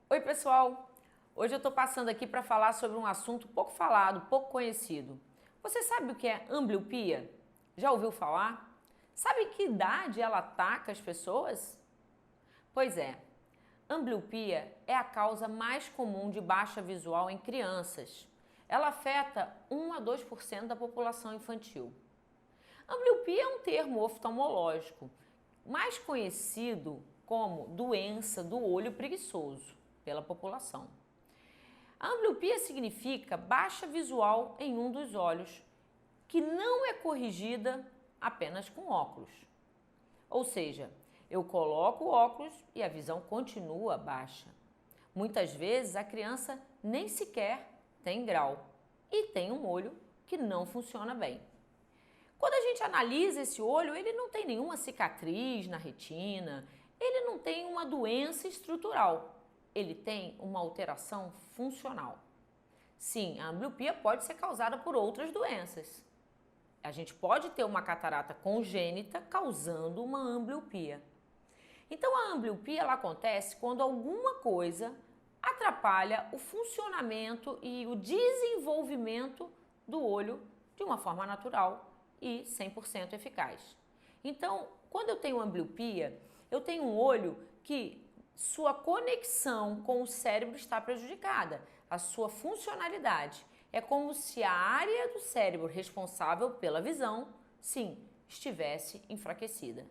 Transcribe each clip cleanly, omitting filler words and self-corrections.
Oi, pessoal! Hoje eu estou passando aqui para falar sobre um assunto pouco falado, pouco conhecido. Você sabe o que é ambliopia? Já ouviu falar? Sabe em que idade ela ataca as pessoas? Pois é, ambliopia é a causa mais comum de baixa visual em crianças. Ela afeta 1 a 2% da população infantil. Ambliopia é um termo oftalmológico, mais conhecido como doença do olho preguiçoso pela população. A ambliopia significa baixa visual em um dos olhos, que não é corrigida apenas com óculos. Ou seja, eu coloco o óculos e a visão continua baixa. Muitas vezes a criança nem sequer tem grau e tem um olho que não funciona bem. Quando a gente analisa esse olho, ele não tem nenhuma cicatriz na retina, ele não tem uma doença estrutural, ele tem uma alteração funcional. Sim, a ambliopia pode ser causada por outras doenças. A gente pode ter uma catarata congênita causando uma ambliopia. Então a ambliopia ela acontece quando alguma coisa atrapalha o funcionamento e o desenvolvimento do olho de uma forma natural e 100% eficaz. Então, quando eu tenho ambliopia, eu tenho um olho que sua conexão com o cérebro está prejudicada, a sua funcionalidade. É como se a área do cérebro responsável pela visão, sim, estivesse enfraquecida.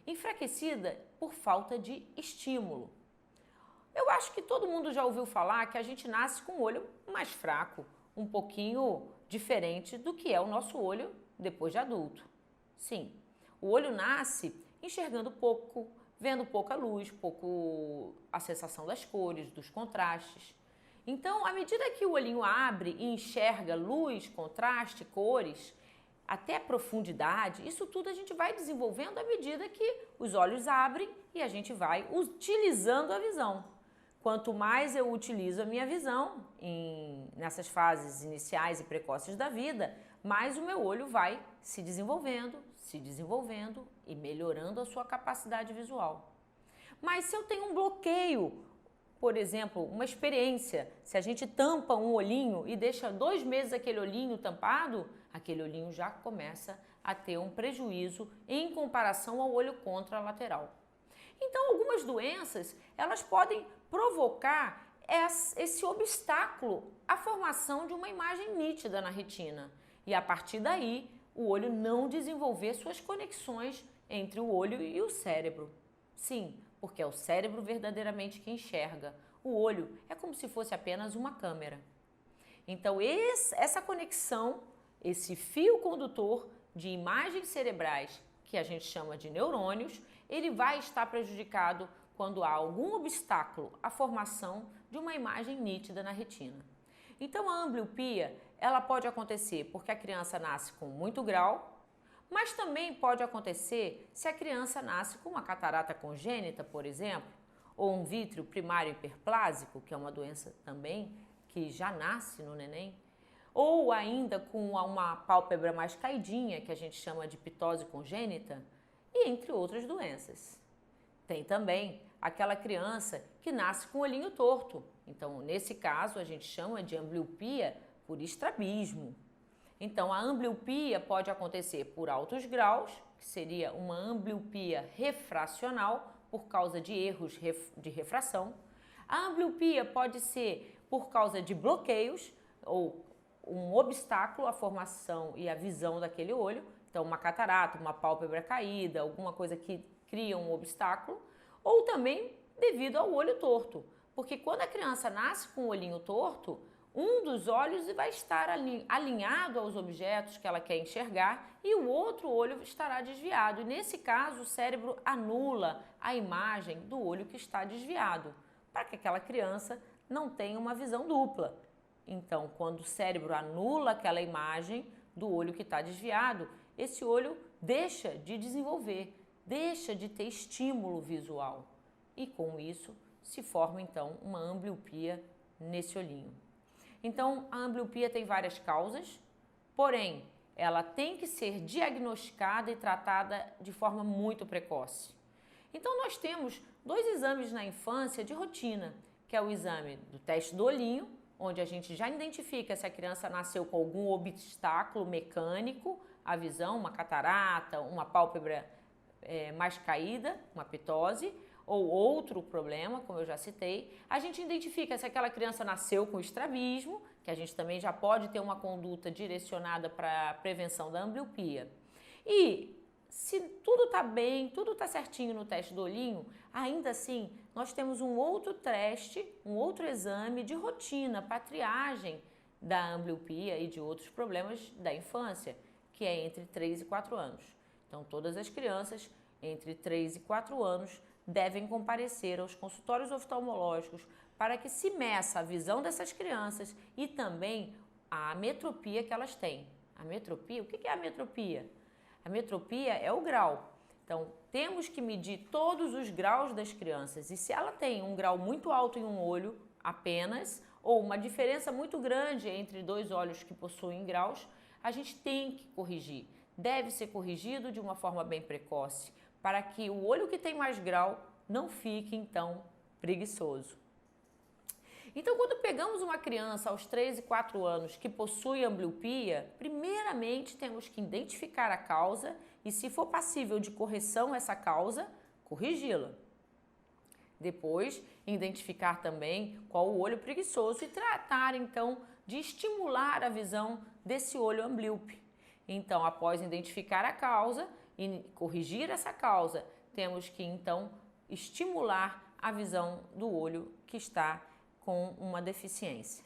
Enfraquecida por falta de estímulo. Eu acho que todo mundo já ouviu falar que a gente nasce com o olho mais fraco, um pouquinho diferente do que é o nosso olho depois de adulto. Sim, o olho nasce enxergando pouco, vendo pouca luz, pouco a sensação das cores, dos contrastes. Então, à medida que o olhinho abre e enxerga luz, contraste, cores, até profundidade, isso tudo a gente vai desenvolvendo à medida que os olhos abrem e a gente vai utilizando a visão. Quanto mais eu utilizo a minha visão nessas fases iniciais e precoces da vida, mais o meu olho vai se desenvolvendo e melhorando a sua capacidade visual. Mas se eu tenho um bloqueio, por exemplo, uma experiência, se a gente tampa um olhinho e deixa 2 meses aquele olhinho tampado, aquele olhinho já começa a ter um prejuízo em comparação ao olho contralateral. Então, algumas doenças, elas podem provocar esse obstáculo à formação de uma imagem nítida na retina. E a partir daí, o olho não desenvolver suas conexões entre o olho e o cérebro. Sim, porque é o cérebro verdadeiramente que enxerga. O olho é como se fosse apenas uma câmera. Então, essa conexão, esse fio condutor de imagens cerebrais, que a gente chama de neurônios, ele vai estar prejudicado quando há algum obstáculo à formação de uma imagem nítida na retina. Então, a ambliopia, ela pode acontecer porque a criança nasce com muito grau, mas também pode acontecer se a criança nasce com uma catarata congênita, por exemplo, ou um vítreo primário hiperplásico, que é uma doença também que já nasce no neném, ou ainda com uma pálpebra mais caidinha, que a gente chama de ptose congênita, e entre outras doenças. Tem também aquela criança que nasce com o olhinho torto. Então, nesse caso, a gente chama de ambliopia por estrabismo. Então, a ambliopia pode acontecer por altos graus, que seria uma ambliopia refracional, por causa de erros de refração. A ambliopia pode ser por causa de bloqueios ou um obstáculo à formação e à visão daquele olho. Então, uma catarata, uma pálpebra caída, alguma coisa que cria um obstáculo. Ou também devido ao olho torto, porque quando a criança nasce com o olhinho torto, um dos olhos vai estar alinhado aos objetos que ela quer enxergar e o outro olho estará desviado. E nesse caso, o cérebro anula a imagem do olho que está desviado, para que aquela criança não tenha uma visão dupla. Então, quando o cérebro anula aquela imagem do olho que está desviado, esse olho deixa de desenvolver, deixa de ter estímulo visual. E com isso se forma então uma ambliopia nesse olhinho. Então a ambliopia tem várias causas, porém ela tem que ser diagnosticada e tratada de forma muito precoce. Então nós temos 2 exames na infância de rotina, que é o exame do teste do olhinho, onde a gente já identifica se a criança nasceu com algum obstáculo mecânico, a visão, uma catarata, uma pálpebra mais caída, uma ptose, ou outro problema, como eu já citei. A gente identifica se aquela criança nasceu com estrabismo, que a gente também já pode ter uma conduta direcionada para a prevenção da ambliopia. E se tudo está bem, tudo está certinho no teste do olhinho, ainda assim nós temos um outro teste, um outro exame de rotina para triagem da ambliopia e de outros problemas da infância, que é entre 3 e 4 anos. Então todas as crianças entre 3 e 4 anos devem comparecer aos consultórios oftalmológicos para que se meça a visão dessas crianças e também a metropia que elas têm. A metropia, o que é a metropia? A metropia é o grau. Então, temos que medir todos os graus das crianças e se ela tem um grau muito alto em um olho apenas ou uma diferença muito grande entre dois olhos que possuem graus, a gente tem que corrigir. Deve ser corrigido de uma forma bem precoce, para que o olho que tem mais grau não fique, então, preguiçoso. Então, quando pegamos uma criança aos 3 e 4 anos que possui ambliopia, primeiramente temos que identificar a causa e, se for passível de correção essa causa, corrigi-la. Depois, identificar também qual o olho preguiçoso e tratar, então, de estimular a visão desse olho amblíope. Então, após identificar a causa e corrigir essa causa, temos que, então, estimular a visão do olho que está com uma deficiência.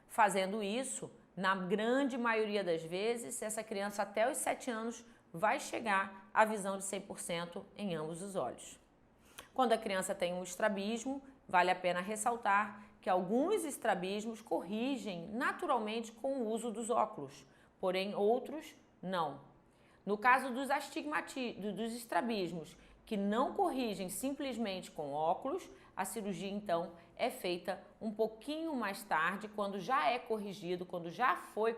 Fazendo isso, na grande maioria das vezes, essa criança até os 7 anos vai chegar à visão de 100% em ambos os olhos. Quando a criança tem um estrabismo, vale a pena ressaltar que alguns estrabismos corrigem naturalmente com o uso dos óculos, porém outros não. No caso dos estrabismos que não corrigem simplesmente com óculos, a cirurgia então é feita um pouquinho mais tarde, quando já é corrigido, quando já foi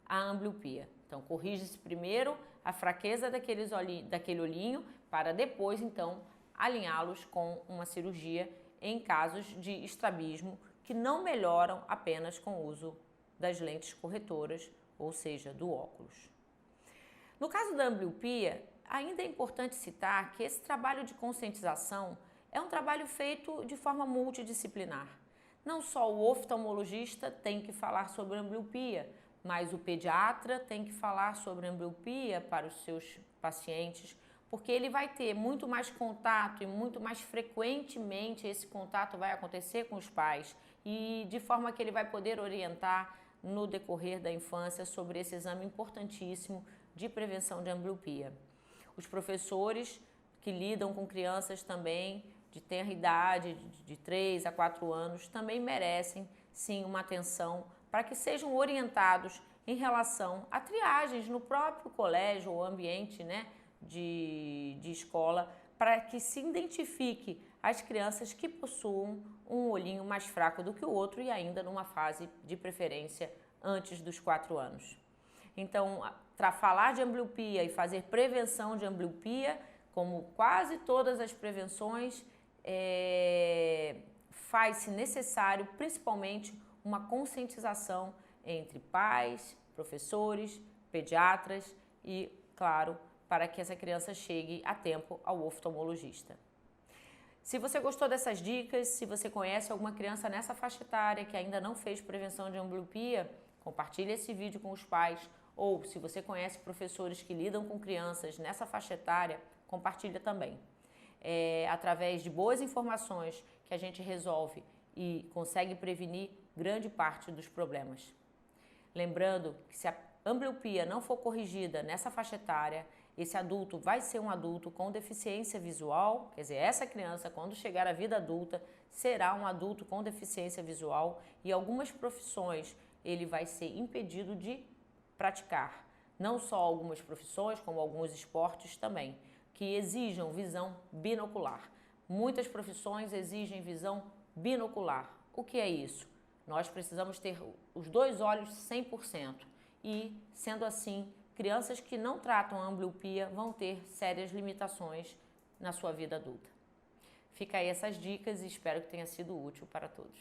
a ambliopia. Então corrige-se primeiro a fraqueza daquele olhinho para depois então alinhá-los com uma cirurgia em casos de estrabismo que não melhoram apenas com o uso das lentes corretoras, ou seja, do óculos. No caso da ambliopia, ainda é importante citar que esse trabalho de conscientização é um trabalho feito de forma multidisciplinar. Não só o oftalmologista tem que falar sobre ambliopia, mas o pediatra tem que falar sobre ambliopia para os seus pacientes, porque ele vai ter muito mais contato e muito mais frequentemente esse contato vai acontecer com os pais e de forma que ele vai poder orientar no decorrer da infância sobre esse exame importantíssimo de prevenção de ambliopia. Os professores que lidam com crianças também de tenra idade, de 3 a 4 anos, também merecem sim uma atenção para que sejam orientados em relação a triagens no próprio colégio ou ambiente, de escola, para que se identifique as crianças que possuam um olhinho mais fraco do que o outro e ainda numa fase de preferência antes dos 4 anos. Então, para falar de ambliopia e fazer prevenção de ambliopia, como quase todas as prevenções, faz-se necessário principalmente uma conscientização entre pais, professores, pediatras e, claro, para que essa criança chegue a tempo ao oftalmologista. Se você gostou dessas dicas, se você conhece alguma criança nessa faixa etária que ainda não fez prevenção de ambliopia, compartilhe esse vídeo com os pais, ou se você conhece professores que lidam com crianças nessa faixa etária, compartilha também. É através de boas informações que a gente resolve e consegue prevenir grande parte dos problemas. Lembrando que se a ambliopia não for corrigida nessa faixa etária, esse adulto vai ser um adulto com deficiência visual, quer dizer, essa criança, quando chegar à vida adulta, será um adulto com deficiência visual e algumas profissões ele vai ser impedido de praticar. Não só algumas profissões, como alguns esportes também, que exijam visão binocular. Muitas profissões exigem visão binocular. O que é isso? Nós precisamos ter os dois olhos 100% e, sendo assim, crianças que não tratam a ambliopia vão ter sérias limitações na sua vida adulta. Fica aí essas dicas e espero que tenha sido útil para todos.